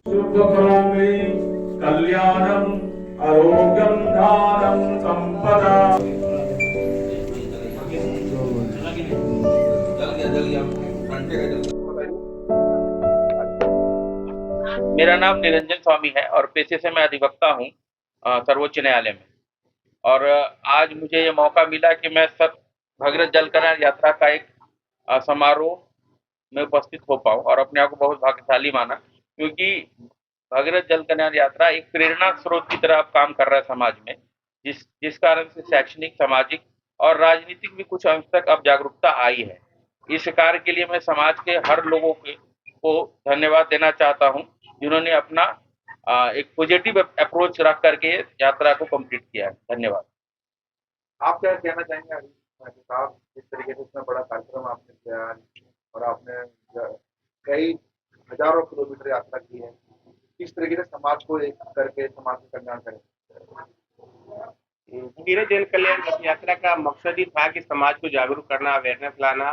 शुभकरोमि कल्याणम आरोग्यम दानम संपदा। मेरा नाम निरंजन स्वामी है और पेशे से मैं अधिवक्ता हूँ सर्वोच्च न्यायालय में। और आज मुझे ये मौका मिला कि मैं भगीरथ जल कल्याण यात्रा का एक समारोह में उपस्थित हो पाऊँ और अपने आप को बहुत भाग्यशाली माना, क्योंकि भगीरथ जल कल्याण यात्रा एक प्रेरणा स्रोत की तरह अब काम कर रहा है समाज में, जिस जिस कारण से शैक्षणिक, सामाजिक और राजनीतिक भी कुछ अंश तक अब जागरूकता आई है। इस कार्य के लिए मैं समाज के हर लोगों को धन्यवाद देना चाहता हूँ, जिन्होंने अपना एक पॉजिटिव अप्रोच रख करके यात्रा को कंप्लीट किया है। धन्यवाद। आप क्या कहना चाहेंगे अभी साहब, जिस तरीके से इतना बड़ा कार्यक्रम आपने किया है और आपने कई हजारों किलोमीटर यात्रा की है, किस तरीके से समाज को एक करके समाज का कल्याण करें? भगीरथ जल कल्याण रथ यात्रा का मकसद ही था कि समाज को जागरूक करना, अवेयरनेस लाना।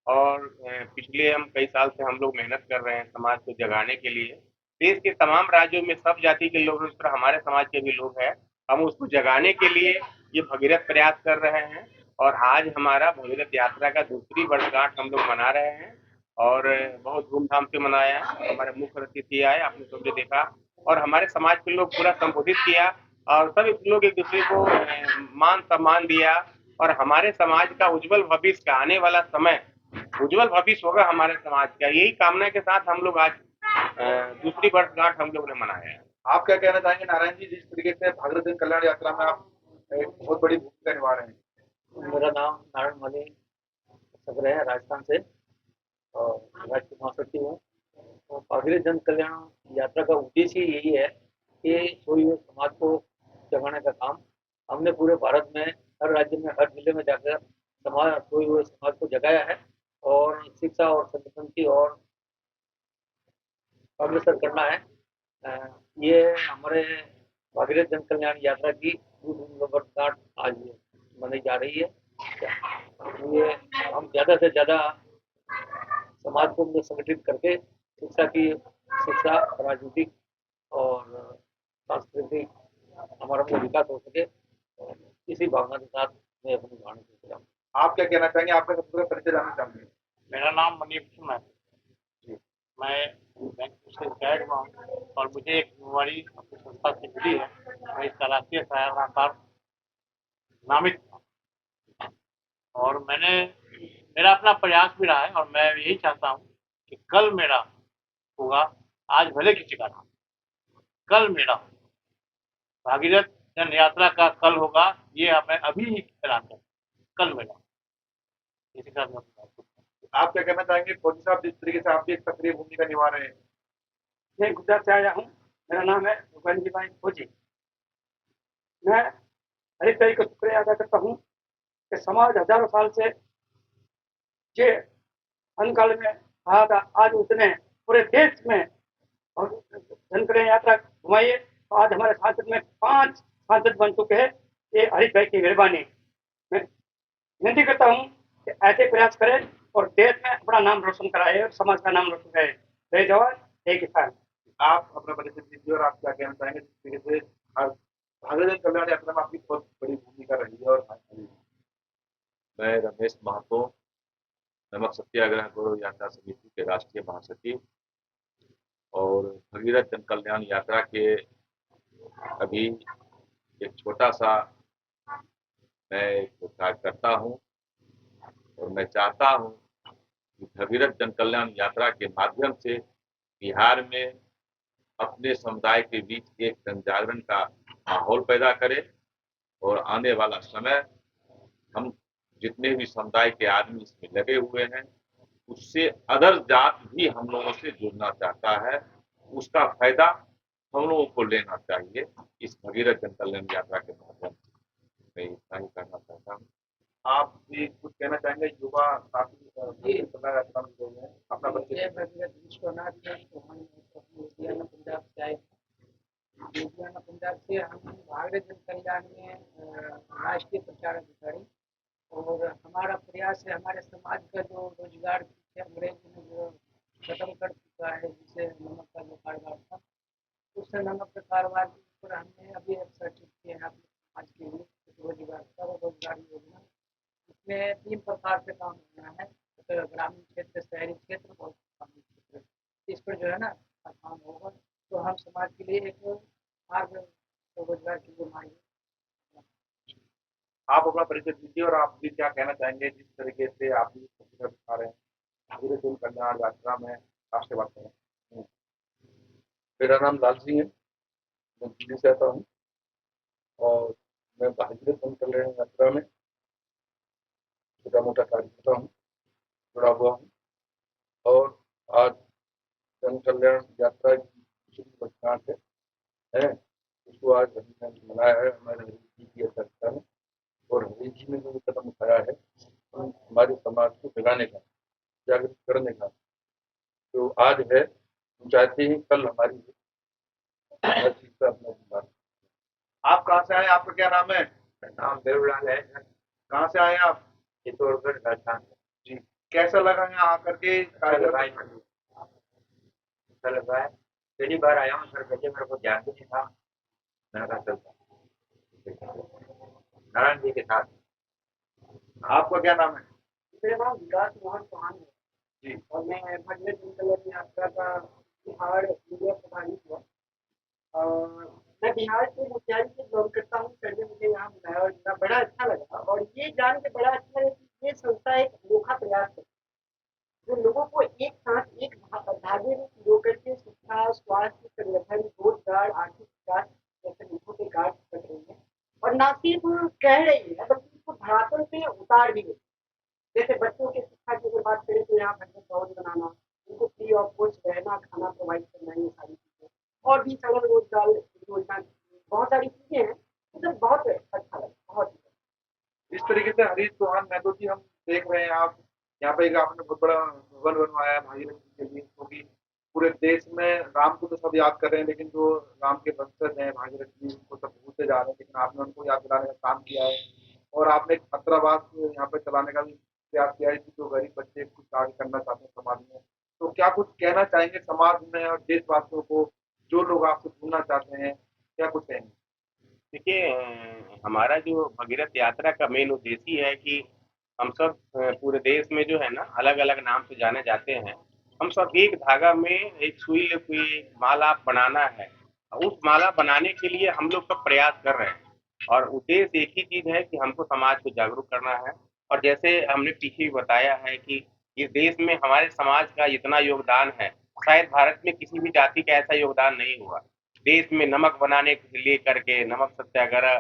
और पिछले हम कई साल से हम लोग मेहनत कर रहे हैं समाज को जगाने के लिए। देश के तमाम राज्यों में सब जाति के लोग, इस तरह हमारे समाज के भी लोग हैं। हम उसको जगाने के लिए ये भगीरथ प्रयास कर रहे हैं। और आज हमारा भगीरथ यात्रा का दूसरी वर्षगांठ हम लोग मना रहे हैं और बहुत धूमधाम से मनाया है। हमारे मुख्य अतिथि आए, आपने सबने देखा, और हमारे समाज के लोग पूरा संबोधित किया और सभी लोग एक दूसरे को मान सम्मान दिया। और हमारे समाज का उज्जवल भविष्य का आने वाला समय उज्जवल भविष्य होगा हमारे समाज का, यही कामना के साथ हम लोग आज दूसरी वर्षगांठ हम लोग ने मनाया है। आप क्या कहना चाहेंगे नारायण जी, जिस तरीके से भागीरथ जन कल्याण यात्रा में आप एक बहुत बड़ी भूमिका निभा रहे हैं? मेरा नाम नारायण माली सगरे है, राजस्थान से, और राज्य के महासचिव हूँ। तो भागीरथ जन कल्याण यात्रा का उद्देश्य यही है कि सोए हुए समाज को जगाने का काम हमने पूरे भारत में हर राज्य में हर जिले में जाकर सोए हुए समाज को जगाया है और शिक्षा और संगठन की और अग्रसर करना है। ये हमारे भागीरथ जन कल्याण यात्रा की दूसरी वर्षगांठ आज मनाई जा रही है। ये हम ज़्यादा से ज़्यादा समाज को संगठित करके शिक्षा, राजनीतिक और सांस्कृतिक हमारा विकास हो सके, इसी भावना के साथ मैं अपनी वाणी को चलाऊँ। आप क्या कहना चाहेंगे? आपका सबसे पहले परिचय जानना चाहूंगे। मेरा नाम मनीष है जी। मैं बैंक से रिटायर्ड हुआ हूँ और मुझे एक जिम्मेवारी अपनी संस्था से मिली है। मैं इसका राष्ट्रीय सलाहकार नामित हूँ। और मेरा अपना प्रयास भी रहा है और मैं यही चाहता हूँ कि कल मेरा होगा, आज भले किसी का ना, कल मेरा हो। भागीरथ जन यात्रा का कल होगा, ये मैं अभी ही ऐलान कर, कल मेरा, इसी का मैं आप क्या कहना चाहेंगे फौजी साहब, जिस तरीके से आप भी एक सक्रिय भूमिका निभा रहे हैं? मैं गुजरात से आया हूँ। मेरा नाम है भूपेंद्र जी भाई फौजी। मैं हर एक का शुक्रिया अदा करता हूँ कि समाज हजारों साल से जे अंतकाल में आया था, आज उसने पूरे देश में जनकल्याण यात्रा घुमाई है। तो आज हमारे सांसद में 5 सांसद बन चुके हैं। ये हरीश भाई की मेहरबानी। मैं विनती करता हूँ कि ऐसे प्रयास करें और देश में अपना नाम रोशन कराए और समाज का नाम रोशन करे। जय जवान जय किसान। आप अपना परिचय दीजिए और आप क्या कहना चाहेंगे जिस तरीके से भागीरथ जन कल्याण यात्रा में आपकी बहुत बड़ी भूमिका रही है? और मैं रमेश महतो, नमक सत्याग्रह गौरव यात्रा समिति के राष्ट्रीय महासचिव और भगीरथ जन कल्याण यात्रा के अभी एक छोटा सा मैं एक कार्य करता हूँ और मैं चाहता हूँ कि भगीरथ जन कल्याण यात्रा के माध्यम से बिहार में अपने समुदाय के बीच एक जनजागरण का माहौल पैदा करें और आने वाला समय हम जितने भी समुदाय के आदमी इसमें लगे हुए हैं, उससे अदर जात भी हम लोगों से जुड़ना चाहता है, उसका फायदा हम लोगों को लेना चाहिए। इस भगीरथ जन कल्याण यात्रा के माध्यम से मैं इतना ही कहना चाहता हूँ। आप भी कुछ कहना चाहेंगे? युवा काफी यात्रा में गए हैं, अपना परिचय। विश्वनाथ लुधियाना पंजाब से आए। लुधियाना पंजाब से हम भागीरथ जन कल्याण में राष्ट्रीय प्रचार अधिकारी, और हमारा प्रयास है हमारे समाज का जो रोजगार अंग्रेज ने जो खत्म कर चुका है, जिसे नमक का जो कारोबार था, उस नमक के कारोबार के ऊपर हमने अभी एक सर्टिफिकेट किया है अपने समाज के लिए रोजगार स्वरोजगार योजना। इसमें 3 प्रकार से काम करना है, तो ग्रामीण क्षेत्र, शहरी क्षेत्र और ग्रामीण क्षेत्र। इस पर जो है ना काम होगा, तो हम समाज के लिए एक मार्ग रोजगार के लिए मार्ग। आप अपना परिचय दीजिए और आप भी क्या कहना चाहेंगे जिस तरीके से आप भी प्रतिक्रिया दिखा रहे हैं भगीरथ जन कल्याण यात्रा में राष्ट्रीय बात करें। मेरा नाम लाल सिंह है, मैं दिल्ली से आता हूँ और मैं भगीरथ जन कल्याण यात्रा में छोटा मोटा कार्य करता हूँ, जुड़ा हुआ हूँ। और आज जन कल्याण यात्रा की दूसरी वर्षगांठ है, उसको आज हमने मनाया है हमारे हरीश जी की अध्यक्षता में। और हरीश जी ने जो कदम उठाया है हमारे समाज को जगाने का, जागृत करने का, तो आज है, हम चाहते हैं कल हमारी हर चीज का अपना जिम्मेदार। आप कहाँ से आए, आपका क्या नाम है? नाम देवलाल है। कहाँ से आए आप? चित्तौड़गढ़ राजस्थान। जी, कैसा लगा यहाँ आकर के? अच्छा लगा है। पहली बार आया हूँ सर, पहले मेरे को ध्यान भी नहीं था। मैंने कहा चलता नारायण जी के साथ। आपका क्या नाम है? मेरा नाम विकास मोहन चौहान है जी, और मैं भगीरथ जन कल्याण यात्रा का बिहार मीडिया प्रभारी हुआ। और मैं बिहार के मोतिहारी से बिलोंग करता हूँ। पहले मुझे यहाँ बुलाया और इतना बड़ा अच्छा लगा, और ये जान के बड़ा अच्छा लगा कि ये संस्था एक अनोखा प्रयास है जो लोगों को एक साथ एक धागे में पिरो करके शिक्षा, स्वास्थ्य, संगठन, रोजगार, आर्थिक विकास जैसे मुद्दों पे कार्य कर रही है। और न सिर्फ कह रही है बल्कि इसको धरातल पे उतार भी रही है। जैसे बच्चों की शिक्षा की अगर बात करें तो यहाँ भवन भवन बनाना, उनको फ्री ऑफ कॉस्ट रहना खाना प्रोवाइड करना, ये सारी चीजें और भी सरल रोजगार योजना, बहुत सारी चीजें हैं। मतलब बहुत अच्छा लगा, बहुत इस तरीके से हरीश चौहान महतो जी हम देख रहे हैं, आप यहाँ पे एक आपने बहुत बड़ा भवन बनवाया है भागीरथ जी के लिए, क्योंकि पूरे देश में राम को तो सब याद कर रहे हैं, लेकिन जो राम के वंशज हैं भागीरथ जी उनको सब भूलते जा रहे हैं, लेकिन आपने उनको याद दिलाने का काम किया है। और आपने एक छात्रावास यहाँ पे चलाने का भी प्रयास किया है कि जो गरीब बच्चे कुछ कार्य करना चाहते हैं समाज में। तो क्या कुछ कहना चाहेंगे समाज में और देशवासियों को, जो लोग आपसे सुनना चाहते हैं, क्या कुछ कहेंगे? देखिए हमारा जो भगीरथ यात्रा का मेन उद्देश्य ही है कि हम सब पूरे देश में जो है ना अलग अलग नाम से जाने जाते हैं, हम सब एक धागा में एक सुई कोई माला बनाना है। उस माला बनाने के लिए हम लोग सब प्रयास कर रहे हैं और उद्देश्य एक ही चीज है कि हमको समाज को जागरूक करना है। और जैसे हमने पीछे भी बताया है कि इस देश में हमारे समाज का इतना योगदान है, शायद भारत में किसी भी जाति का ऐसा योगदान नहीं हुआ। देश में नमक बनाने से लेकर के नमक सत्याग्रह,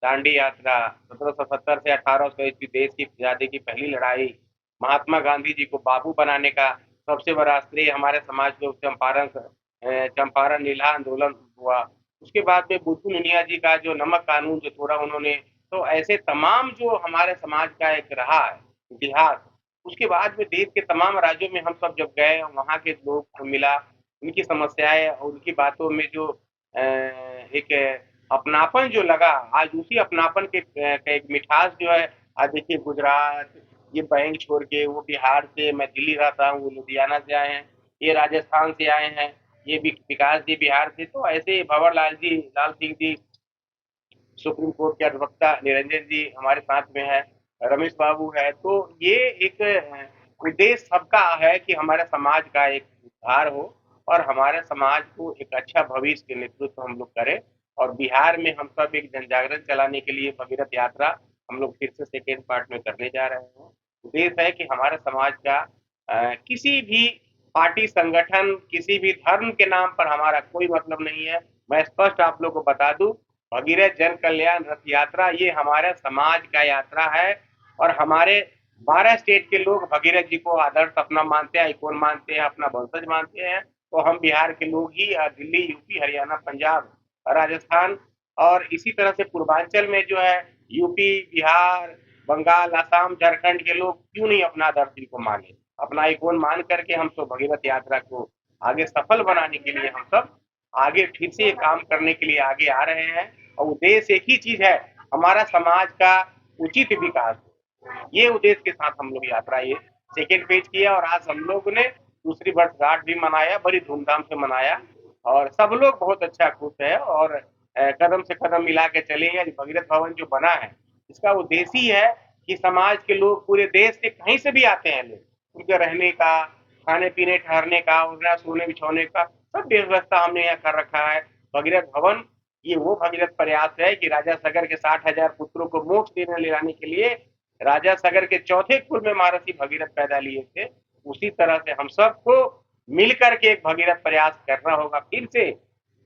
दांडी यात्रा, 1770 से 1800 ईस्वी देश की आज़ादी की पहली लड़ाई, महात्मा गांधी जी को बाबू बनाने का सबसे बड़ा श्रेय हमारे समाज को चंपारण नीला आंदोलन हुआ। उसके बाद में बुद्धू निनिया जी का जो नमक कानून जो थोड़ा उन्होंने, तो ऐसे तमाम जो हमारे समाज का एक रहा है इतिहास। उसके बाद में देश के तमाम राज्यों में हम सब जब गए, वहाँ के लोग को मिला, उनकी समस्याएं और उनकी बातों में जो एक अपनापन जो लगा, आज उसी अपनापन के का एक मिठास जो है। आज देखिए गुजरात, ये बैंक छोड़ के वो बिहार से, मैं दिल्ली रहता हूँ, वो लुधियाना से आए हैं, ये राजस्थान से आए हैं, ये विकास जी बिहार से, तो ऐसे भंवर लाल सिंह जी सुप्रीम कोर्ट के अधिवक्ता, निरंजन जी हमारे साथ में है, रमेश बाबू है। तो ये एक उद्देश्य सबका है कि हमारे समाज का एक उद्धार हो और हमारे समाज को एक अच्छा भविष्य के नेतृत्व हम लोग करें। और बिहार में हम सब एक जन जागरण चलाने के लिए भगीरथ यात्रा हम लोग फिर से सेकेंड पार्ट में करने जा रहे हैं। उद्देश्य है कि हमारे समाज का किसी भी पार्टी संगठन, किसी भी धर्म के नाम पर हमारा कोई मतलब नहीं है। मैं स्पष्ट आप लोग को बता दूं, भगीरथ जन कल्याण रथ यात्रा ये हमारे समाज का यात्रा है और हमारे 12 स्टेट के लोग भगीरथ जी को आदर्श अपना मानते हैं, आइकॉन मानते हैं, अपना वंशज मानते हैं। तो हम बिहार के लोग ही दिल्ली, यूपी, हरियाणा, पंजाब, राजस्थान और इसी तरह से पूर्वांचल में जो है यूपी, बिहार, बंगाल, असम, झारखंड के लोग क्यों नहीं अपना आदर्श जी को माने, अपना आइकॉन मान करके हम सब भगीरथ यात्रा को आगे सफल बनाने के लिए हम सब आगे फिर से काम करने के लिए आगे आ रहे हैं। और उद्देश्य एक ही चीज है, हमारा समाज का उचित विकास। ये उद्देश्य के साथ हम लोग यात्रा ये सेकेंड फेज किया और आज हम लोग ने दूसरी वर्षगांठ भी मनाया, बड़ी धूमधाम से मनाया। और सब लोग बहुत अच्छा खुश है और कदम से कदम मिला के चलेंगे। भगीरथ भवन जो बना है इसका उद्देश्य ही है कि समाज के लोग पूरे देश से कहीं से भी आते हैं लोग, उनके रहने का, खाने पीने ठहरने का, उनका सोने बिछौने का सब व्यवस्था हमने यहाँ कर रखा है। भगीरथ भवन ये वो भगीरथ प्रयास है कि राजा सगर के 60,000 पुत्रों को मोक्ष देने ले जाने के लिए राजा सगर के चौथे कुल में महर्षि भगीरथ पैदा लिए थे। उसी तरह से हम सबको मिलकर के एक भगीरथ प्रयास करना होगा फिर से।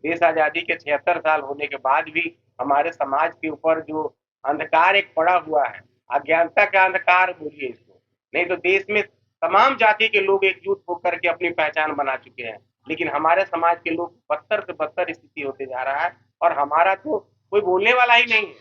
देश आजादी के 76 साल होने के बाद भी हमारे समाज के ऊपर जो अंधकार एक पड़ा हुआ है, अज्ञानता का अंधकार बोलिए इसको, नहीं तो देश में तमाम जाति के लोग एकजुट होकर के अपनी पहचान बना चुके हैं, लेकिन हमारे समाज के लोग बदतर से बदतर स्थिति होते जा रहा है और हमारा तो कोई बोलने वाला ही नहीं है,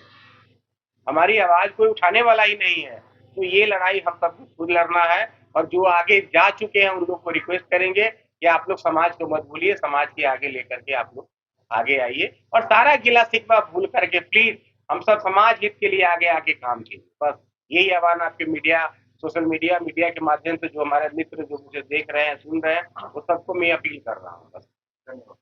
हमारी आवाज कोई उठाने वाला ही नहीं है। तो ये लड़ाई हम सबको खुद लड़ना है और जो आगे जा चुके हैं उन लोग को रिक्वेस्ट करेंगे कि आप लोग समाज को मत भूलिए, समाज के आगे लेकर के आप लोग आगे आइए और सारा गिला शिकवा भूल करके प्लीज हम सब समाज हित के लिए आगे आके काम कीजिए। बस यही आह्वान आपके मीडिया, सोशल मीडिया के माध्यम से जो हमारे मित्र जो मुझे देख रहे हैं, सुन रहे हैं, वो सबको मैं अपील कर रहा हूँ। बस धन्यवाद।